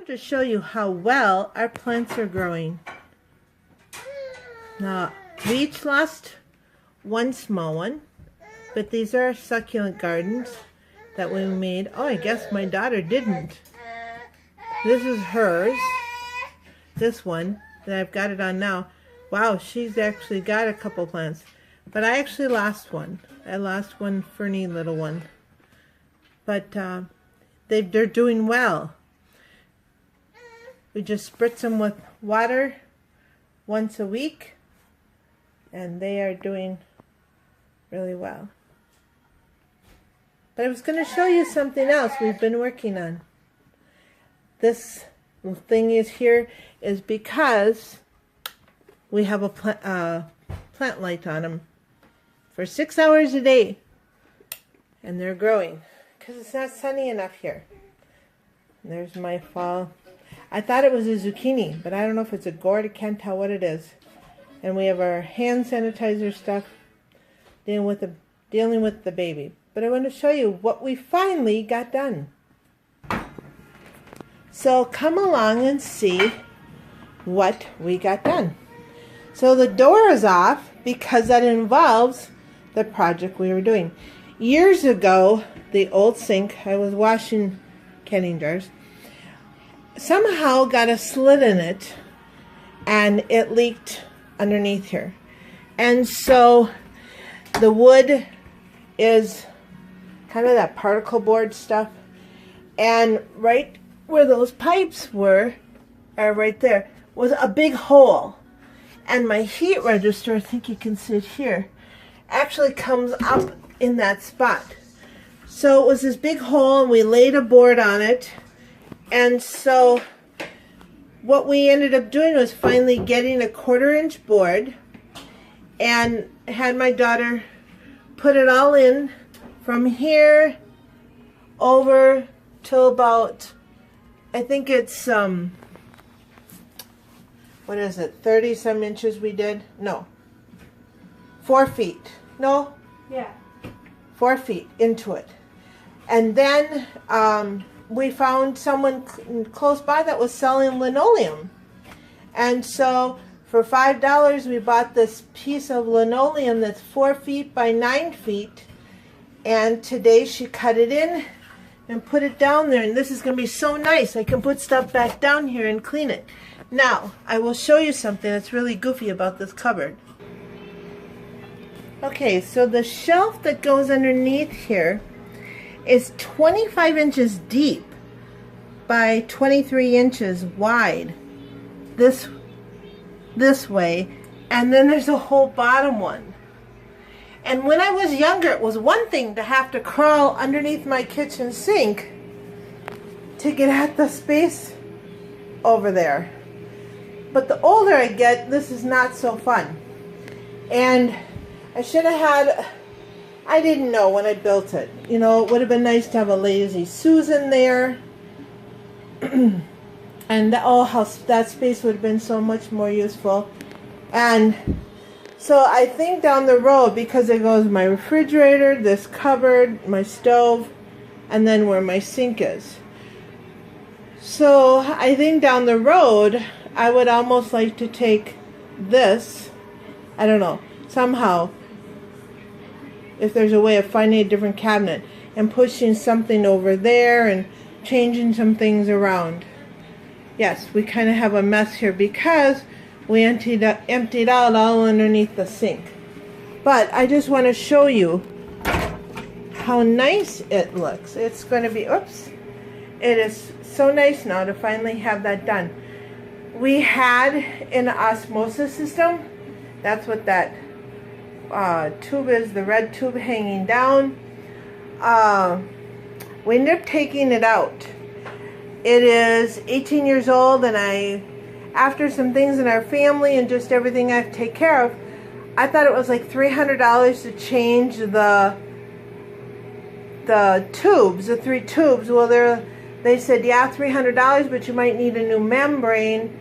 To show you how well our plants are growing. Now, we each lost one small one, but these are succulent gardens that we made. Oh, I guess my daughter didn't. This is hers. This one that I've got it on now. Wow, she's actually got a couple plants. But I actually lost one. I lost one ferny little one. But they're doing well. We just spritz them with water once a week, and they are doing really well. But I was going to show you something else we've been working on. This thing is here is because we have a plant light on them for 6 hours a day, and they're growing because it's not sunny enough here. And there's my fall. I thought it was a zucchini, but I don't know if it's a gourd. I can't tell what it is. And we have our hand sanitizer stuff dealing with the baby. But I want to show you what we finally got done. So come along and see what we got done. So the door is off because that involves the project we were doing. Years ago, the old sink, I was washing canning jars, somehow got a slit in it and it leaked underneath here. And so the wood is kind of that particle board stuff, and right where those pipes were, or right there, was a big hole. And my heat register, I think you can see it here, actually comes up in that spot. So it was this big hole, and we laid a board on it. And so what we ended up doing was finally getting a 1/4-inch board and had my daughter put it all in from here over till about, I think it's, what is it, 30 some inches we did? No. 4 feet. No? Yeah. 4 feet into it. And then we found someone close by that was selling linoleum. And so for $5 we bought this piece of linoleum that's 4 feet by 9 feet. And today she cut it in and put it down there. And this is going to be so nice. I can put stuff back down here and clean it. Now, I will show you something that's really goofy about this cupboard. Okay, so the shelf that goes underneath here is 25 inches deep by 23 inches wide this way, and then there's a whole bottom one. And when I was younger, it was one thing to have to crawl underneath my kitchen sink to get at the space over there. But the older I get, this is not so fun. And I should have had, I didn't know when I built it. You know, it would have been nice to have a Lazy Susan there. And oh, how that space would have been so much more useful. And so I think down the road, because it goes my refrigerator, this cupboard, my stove, and then where my sink is. So I think down the road, I would almost like to take this, I don't know, somehow, if there's a way of finding a different cabinet, and pushing something over there and changing some things around. Yes, we kind of have a mess here because we emptied out all underneath the sink. But I just want to show you how nice it looks. It's going to be, oops, it is so nice now to finally have that done. We had an osmosis system. That's what that tube is, the red tube hanging down. We ended up taking it out. It is 18 years old, and after some things in our family and just everything I have to take care of, I thought it was like $300 to change the tubes, the 3 tubes. Well, they said, yeah, $300, but you might need a new membrane,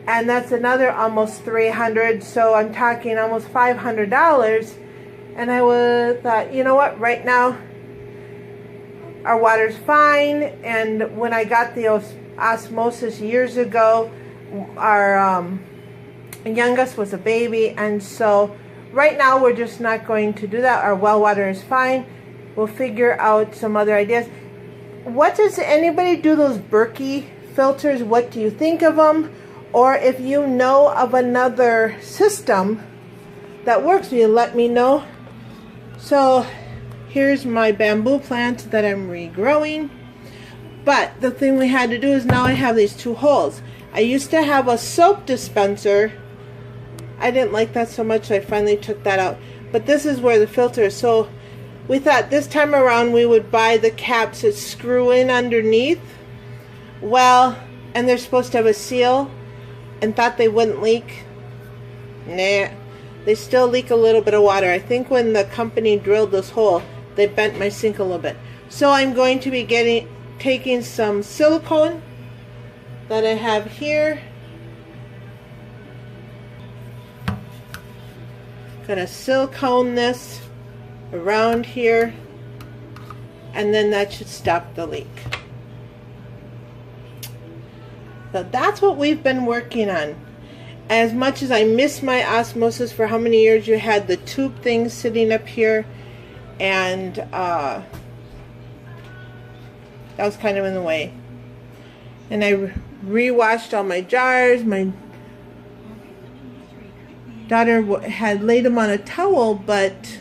and that's another almost $300. So I'm talking almost $500. And I thought, you know what, right now our water's fine. And when I got the osmosis years ago. Our youngest was a baby, and so right now we're just not going to do that. Our well water is fine. We'll figure out some other ideas. What does anybody do those Berkey filters? What do you think of them? Or if you know of another system that works, will you let me know? So here's my bamboo plant that I'm regrowing. But the thing we had to do is now I have these two holes. I used to have a soap dispenser. I didn't like that so much, so I finally took that out. But this is where the filter is. So we thought this time around we would buy the caps that screw in underneath. Well, and they're supposed to have a seal, and thought they wouldn't leak. Nah, they still leak a little bit of water. I think when the company drilled this hole, they bent my sink a little bit. So I'm going to be taking some silicone that I have here. Gonna silicone this around here, and then that should stop the leak. So that's what we've been working on. As much as I miss my osmosis for how many years you had the tube thing sitting up here, and that was kind of in the way. And I re-washed all my jars. My daughter had laid them on a towel, but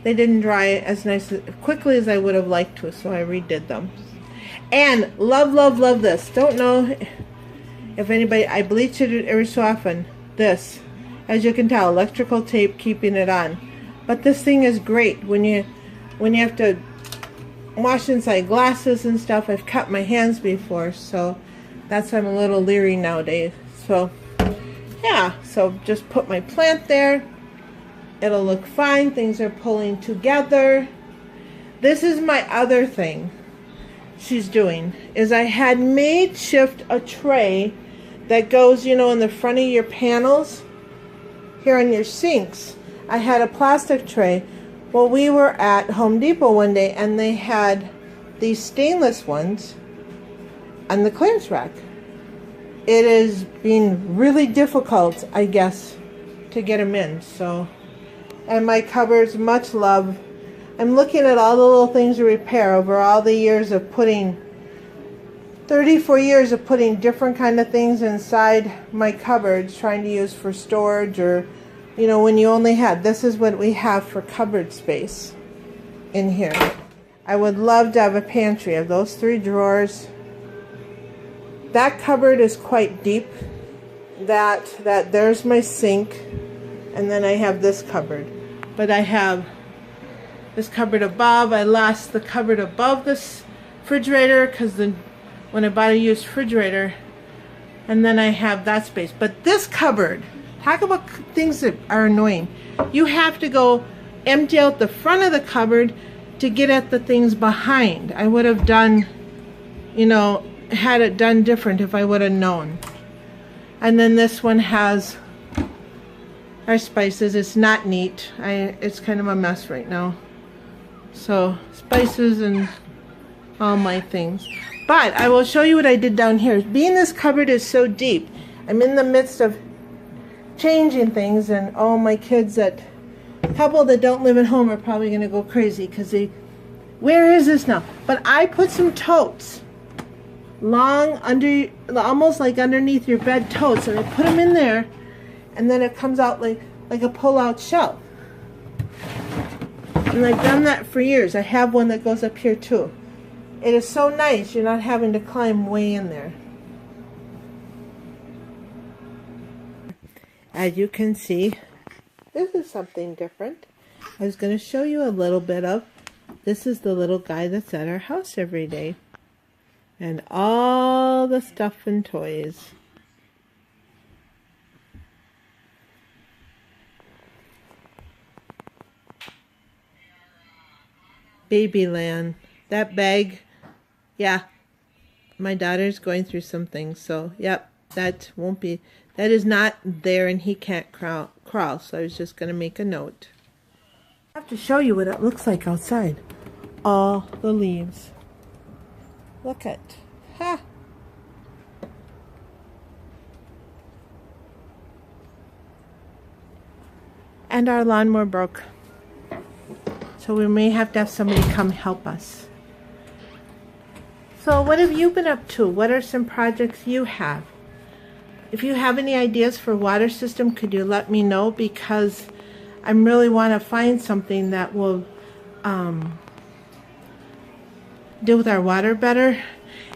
they didn't dry as quickly as I would have liked to, so I redid them. And love this. Don't know if anybody, I bleach it every so often. This, as you can tell, electrical tape keeping it on. But this thing is great when you have to wash inside glasses and stuff. I've cut my hands before, so that's why I'm a little leery nowadays. So yeah, so just put my plant there. It'll look fine. Things are pulling together. This is my other thing she's doing, is I had made shift a tray that goes, you know, in the front of your panels here on your sinks. I had a plastic tray. Well, we were at Home Depot one day and they had these stainless ones on the clearance rack. It is being really difficult, I guess, to get them in. So, and my cupboards, much love. I'm looking at all the little things to repair over all the years of putting, 34 years of putting different kind of things inside my cupboards, trying to use for storage, or, you know, when you only had, this is what we have for cupboard space in here. I would love to have a pantry of those 3 drawers. That cupboard is quite deep. There's my sink, and then I have this cupboard. But I have this cupboard above. I lost the cupboard above this refrigerator because when I bought a used refrigerator, and then I have that space. But this cupboard, talk about things that are annoying. You have to go empty out the front of the cupboard to get at the things behind. I would have done, you know, had it done different if I would have known. And then this one has our spices. It's not neat. It's kind of a mess right now. So spices and all my things. But I will show you what I did down here. Being this cupboard is so deep, I'm in the midst of changing things, and all my kids, that couple that don't live at home, are probably going to go crazy because where is this now? But I put some totes long under, almost like underneath your bed totes, and I put them in there, and then it comes out like a pull-out shelf. And I've done that for years. I have one that goes up here too. It is so nice, you're not having to climb way in there. As you can see, this is something different. I was going to show you a little bit of, this is the little guy that's at our house every day. And all the stuff and toys. Babyland. That bag, yeah, my daughter's going through some things, so yep, that is not there, and he can't crawl, so I was just going to make a note. I have to show you what it looks like outside. All the leaves. Look at. and our lawnmower broke. So we may have to have somebody come help us. So what have you been up to? What are some projects you have? If you have any ideas for water system, could you let me know? Because I really want to find something that will deal with our water better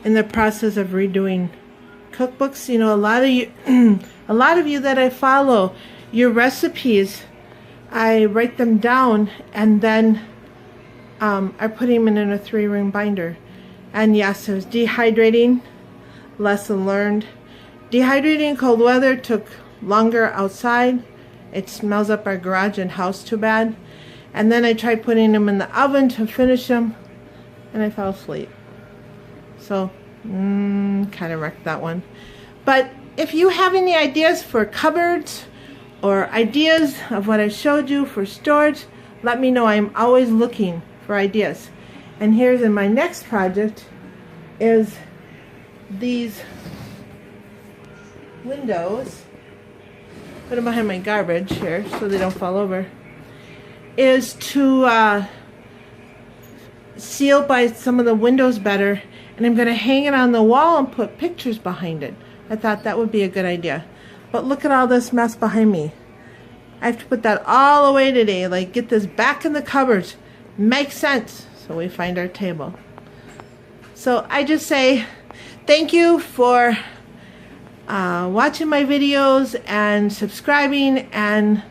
in the process of redoing cookbooks. You know, a lot of you that I follow, your recipes, I write them down and then I put them in a 3-ring binder. And yes, there's dehydrating, lesson learned. Dehydrating in cold weather took longer outside. It smells up our garage and house too bad. And then I tried putting them in the oven to finish them, and I fell asleep. So, kind of wrecked that one. But if you have any ideas for cupboards or ideas of what I showed you for storage, let me know. I'm always looking for ideas. And here's in my next project is these windows. Put them behind my garbage here so they don't fall over. Is to seal by some of the windows better, and I'm going to hang it on the wall and put pictures behind it. I thought that would be a good idea. But look at all this mess behind me. I have to put that all away today, like get this back in the cupboards. Makes sense. So we find our table. So I just say thank you for watching my videos and subscribing and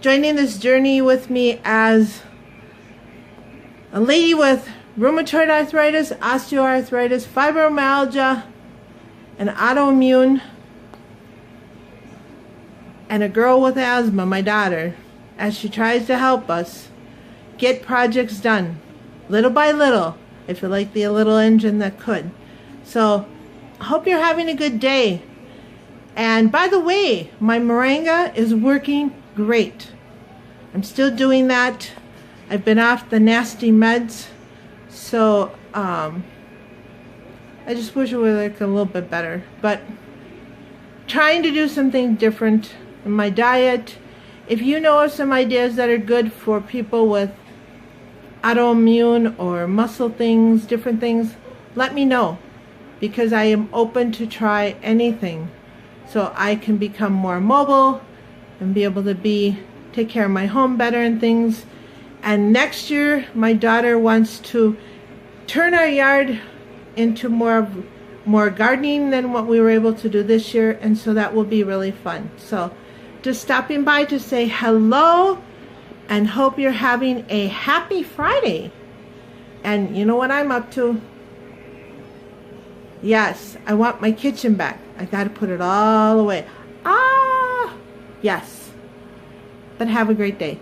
joining this journey with me as a lady with rheumatoid arthritis, osteoarthritis, fibromyalgia, and autoimmune, and a girl with asthma, my daughter, as she tries to help us get projects done little by little. I feel like the little engine that could. So I hope you're having a good day. And by the way, my moringa is working great. I'm still doing that. I've been off the nasty meds, so I just wish it was like a little bit better. But trying to do something different in my diet. If you know of some ideas that are good for people with autoimmune or muscle things, different things, let me know, because I am open to try anything so I can become more mobile and be able to take care of my home better and things. And next year my daughter wants to turn our yard into more gardening than what we were able to do this year, and so that will be really fun. So just stopping by to say hello and hope you're having a happy Friday. And you know what I'm up to? Yes, I want my kitchen back. I got to put it all away. Yes. But have a great day.